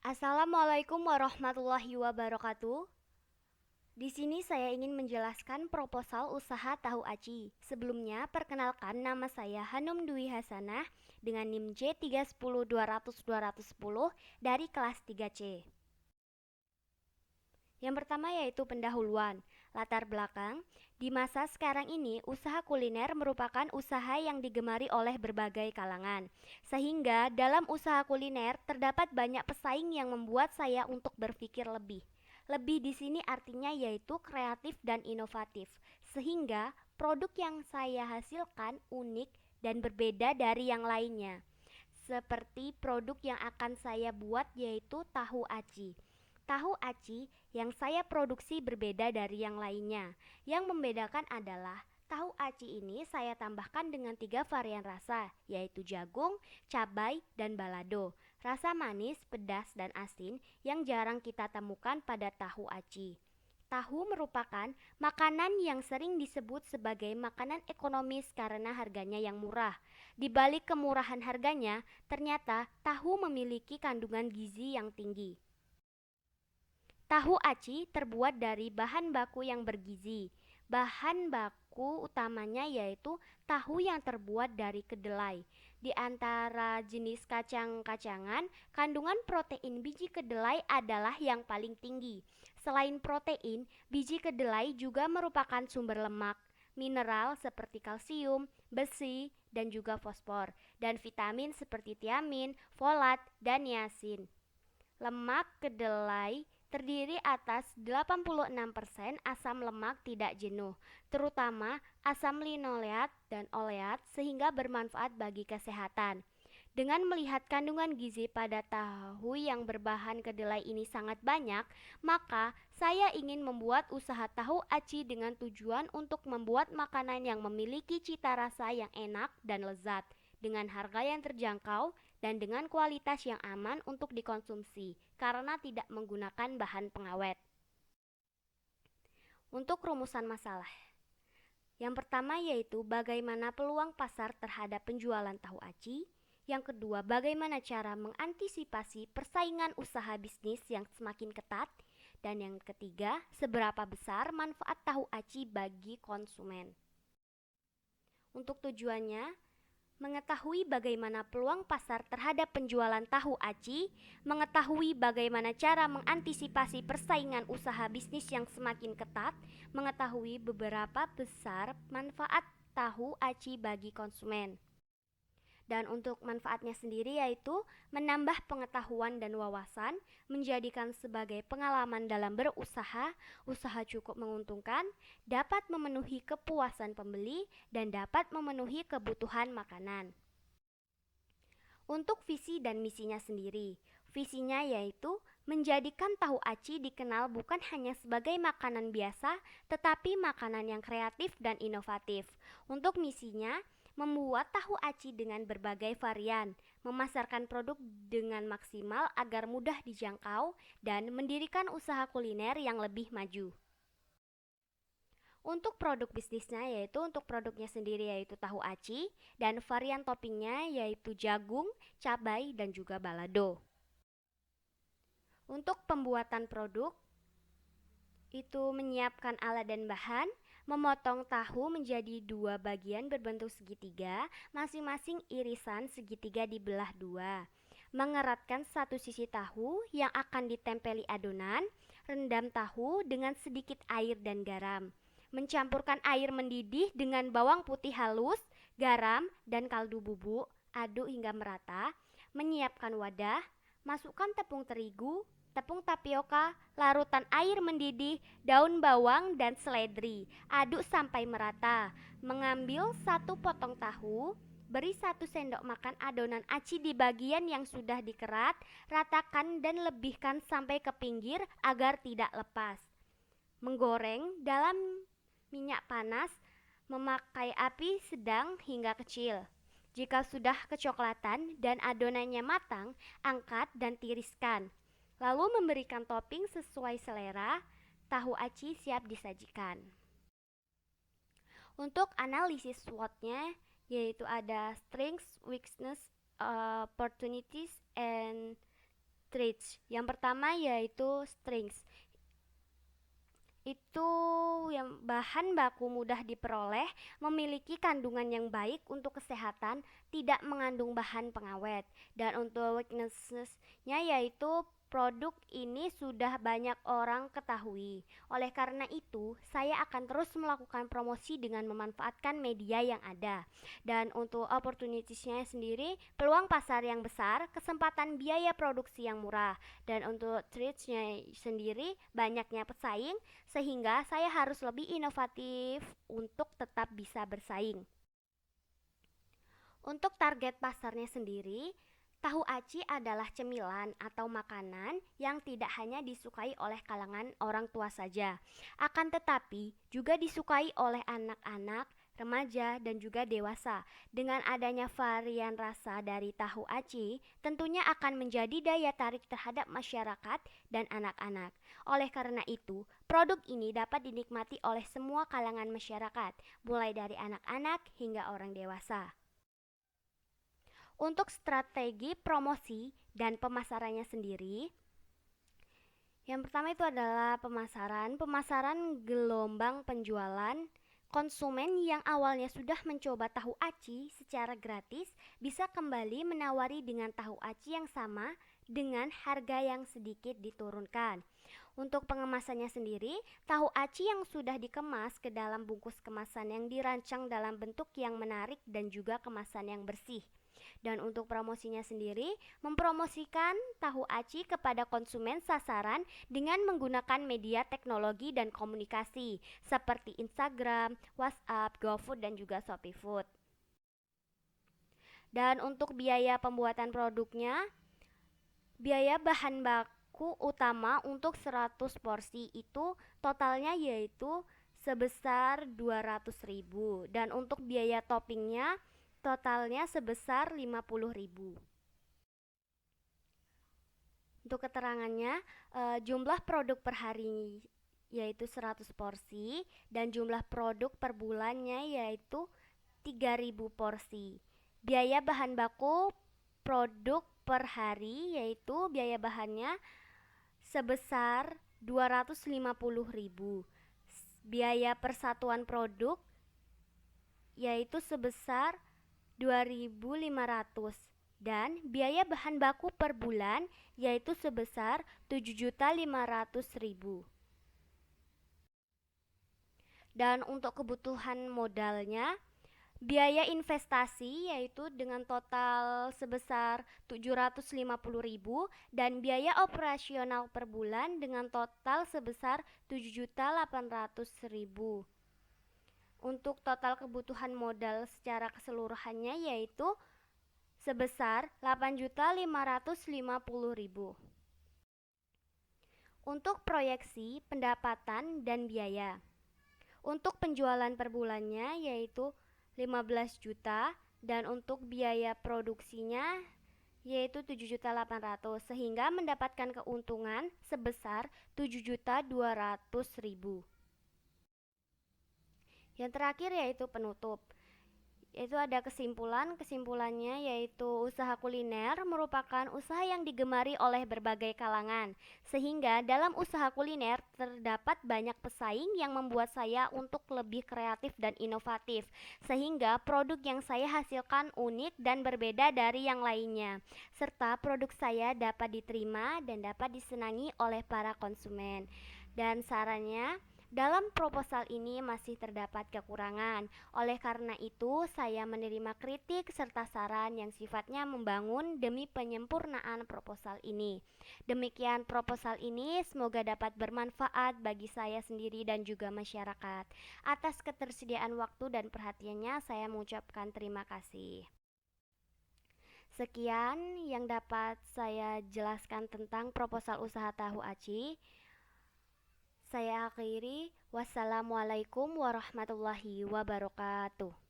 Assalamualaikum warahmatullahi wabarakatuh. Di sini saya ingin menjelaskan proposal usaha tahu aci. Sebelumnya, perkenalkan nama saya Hanum Dwi Hasanah dengan NIM J310200210 dari kelas 3C. Yang pertama yaitu pendahuluan. Latar belakang, di masa sekarang ini usaha kuliner merupakan usaha yang digemari oleh berbagai kalangan. Sehingga dalam usaha kuliner terdapat banyak pesaing yang membuat saya untuk berpikir lebih. Lebih di sini artinya yaitu kreatif dan inovatif. Sehingga produk yang saya hasilkan unik dan berbeda dari yang lainnya. Seperti produk yang akan saya buat yaitu tahu aci. Tahu aci yang saya produksi berbeda dari yang lainnya. Yang membedakan adalah tahu aci ini saya tambahkan dengan 3 varian rasa, yaitu jagung, cabai, dan balado. Rasa manis, pedas, dan asin yang jarang kita temukan pada tahu aci. Tahu merupakan makanan yang sering disebut sebagai makanan ekonomis karena harganya yang murah. Di balik kemurahan harganya, ternyata tahu memiliki kandungan gizi yang tinggi. Tahu aci terbuat dari bahan baku yang bergizi. Bahan baku utamanya yaitu tahu yang terbuat dari kedelai. Di antara jenis kacang-kacangan, kandungan protein biji kedelai adalah yang paling tinggi. Selain protein, biji kedelai juga merupakan sumber lemak, mineral seperti kalsium, besi, dan juga fosfor, dan vitamin seperti tiamin, folat, dan niacin. Lemak kedelai terdiri atas 86% asam lemak tidak jenuh, terutama asam linoleat dan oleat sehingga bermanfaat bagi kesehatan. Dengan melihat kandungan gizi pada tahu yang berbahan kedelai ini sangat banyak, maka saya ingin membuat usaha tahu aci dengan tujuan untuk membuat makanan yang memiliki cita rasa yang enak dan lezat, dengan harga yang terjangkau dan dengan kualitas yang aman untuk dikonsumsi karena tidak menggunakan bahan pengawet. Untuk rumusan masalah, yang pertama yaitu bagaimana peluang pasar terhadap penjualan tahu aci. Yang kedua, bagaimana cara mengantisipasi persaingan usaha bisnis yang semakin ketat. Dan yang ketiga, seberapa besar manfaat tahu aci bagi konsumen. Untuk tujuannya, mengetahui bagaimana peluang pasar terhadap penjualan tahu aci, mengetahui bagaimana cara mengantisipasi persaingan usaha bisnis yang semakin ketat, mengetahui beberapa besar manfaat tahu aci bagi konsumen. Dan untuk manfaatnya sendiri yaitu menambah pengetahuan dan wawasan, menjadikan sebagai pengalaman dalam berusaha, usaha cukup menguntungkan, dapat memenuhi kepuasan pembeli, dan dapat memenuhi kebutuhan makanan. Untuk visi dan misinya sendiri, visinya yaitu menjadikan tahu aci dikenal bukan hanya sebagai makanan biasa, tetapi makanan yang kreatif dan inovatif. Untuk misinya, membuat tahu aci dengan berbagai varian, memasarkan produk dengan maksimal agar mudah dijangkau, dan mendirikan usaha kuliner yang lebih maju. Untuk produk bisnisnya yaitu untuk produknya sendiri yaitu tahu aci dan varian toppingnya yaitu jagung, cabai, dan juga balado. Untuk pembuatan produk itu menyiapkan alat dan bahan, memotong tahu menjadi 2 bagian berbentuk segitiga, masing-masing irisan segitiga dibelah 2. Mengeratkan satu sisi tahu yang akan ditempeli adonan, rendam tahu dengan sedikit air dan garam. Mencampurkan air mendidih dengan bawang putih halus, garam, dan kaldu bubuk, aduk hingga merata. Menyiapkan wadah, masukkan tepung terigu, tepung tapioka, larutan air mendidih, daun bawang, dan seledri. Aduk sampai merata. Mengambil satu potong tahu, beri 1 sendok makan adonan aci di bagian yang sudah dikerat, ratakan dan lebihkan sampai ke pinggir agar tidak lepas. Menggoreng dalam minyak panas, memakai api sedang hingga kecil. Jika sudah kecoklatan dan adonannya matang, angkat dan tiriskan. Lalu memberikan topping sesuai selera, tahu aci siap disajikan. Untuk analisis SWOT-nya yaitu ada strengths, weakness, opportunities, and treats. Yang pertama yaitu strings. Itu yang bahan baku mudah diperoleh, memiliki kandungan yang baik untuk kesehatan, tidak mengandung bahan pengawet. Dan untuk weakness-nya yaitu produk ini sudah banyak orang ketahui. Oleh karena itu, saya akan terus melakukan promosi dengan memanfaatkan media yang ada. Dan untuk opportunities-nya sendiri, peluang pasar yang besar, kesempatan biaya produksi yang murah. Dan untuk treats-nya sendiri, banyaknya pesaing, sehingga saya harus lebih inovatif untuk tetap bisa bersaing. Untuk target pasarnya sendiri, tahu aci adalah cemilan atau makanan yang tidak hanya disukai oleh kalangan orang tua saja, akan tetapi juga disukai oleh anak-anak, remaja, dan juga dewasa. Dengan adanya varian rasa dari tahu aci, tentunya akan menjadi daya tarik terhadap masyarakat dan anak-anak. Oleh karena itu, produk ini dapat dinikmati oleh semua kalangan masyarakat, mulai dari anak-anak hingga orang dewasa. Untuk strategi promosi dan pemasarannya sendiri, yang pertama itu adalah pemasaran gelombang penjualan. Konsumen yang awalnya sudah mencoba tahu aci secara gratis bisa kembali menawari dengan tahu aci yang sama dengan harga yang sedikit diturunkan. Untuk pengemasannya sendiri, tahu aci yang sudah dikemas ke dalam bungkus kemasan yang dirancang dalam bentuk yang menarik dan juga kemasan yang bersih. Dan untuk promosinya sendiri, mempromosikan tahu aci kepada konsumen sasaran dengan menggunakan media teknologi dan komunikasi seperti Instagram, WhatsApp, GoFood, dan juga ShopeeFood. Dan untuk biaya pembuatan produknya, biaya bahan baku utama untuk 100 porsi itu totalnya yaitu sebesar 200.000, dan untuk biaya toppingnya totalnya sebesar 50.000. Untuk keterangannya, jumlah produk per hari yaitu 100 porsi dan jumlah produk per bulannya yaitu 3.000 porsi. Biaya bahan baku produk per hari yaitu biaya bahannya sebesar 250.000. Biaya persatuan produk yaitu sebesar 2.500, dan biaya bahan baku per bulan yaitu sebesar 7.500.000. Dan untuk kebutuhan modalnya, biaya investasi yaitu dengan total sebesar 750.000, dan biaya operasional per bulan dengan total sebesar 7.800.000. Untuk total kebutuhan modal secara keseluruhannya yaitu sebesar 8.550.000. Untuk proyeksi pendapatan dan biaya, untuk penjualan per bulannya yaitu 15 juta, dan untuk biaya produksinya yaitu 7.800.000, sehingga mendapatkan keuntungan sebesar 7.200.000. Yang terakhir yaitu penutup. Itu ada kesimpulannya yaitu usaha kuliner merupakan usaha yang digemari oleh berbagai kalangan, sehingga dalam usaha kuliner terdapat banyak pesaing yang membuat saya untuk lebih kreatif dan inovatif, sehingga produk yang saya hasilkan unik dan berbeda dari yang lainnya, serta produk saya dapat diterima dan dapat disenangi oleh para konsumen. Dan sarannya, dalam proposal ini masih terdapat kekurangan. Oleh karena itu, saya menerima kritik serta saran yang sifatnya membangun demi penyempurnaan proposal ini. Demikian proposal ini, semoga dapat bermanfaat bagi saya sendiri dan juga masyarakat. Atas ketersediaan waktu dan perhatiannya, saya mengucapkan terima kasih. Sekian yang dapat saya jelaskan tentang proposal usaha tahu aci. Saya akhiri, wassalamualaikum warahmatullahi wabarakatuh.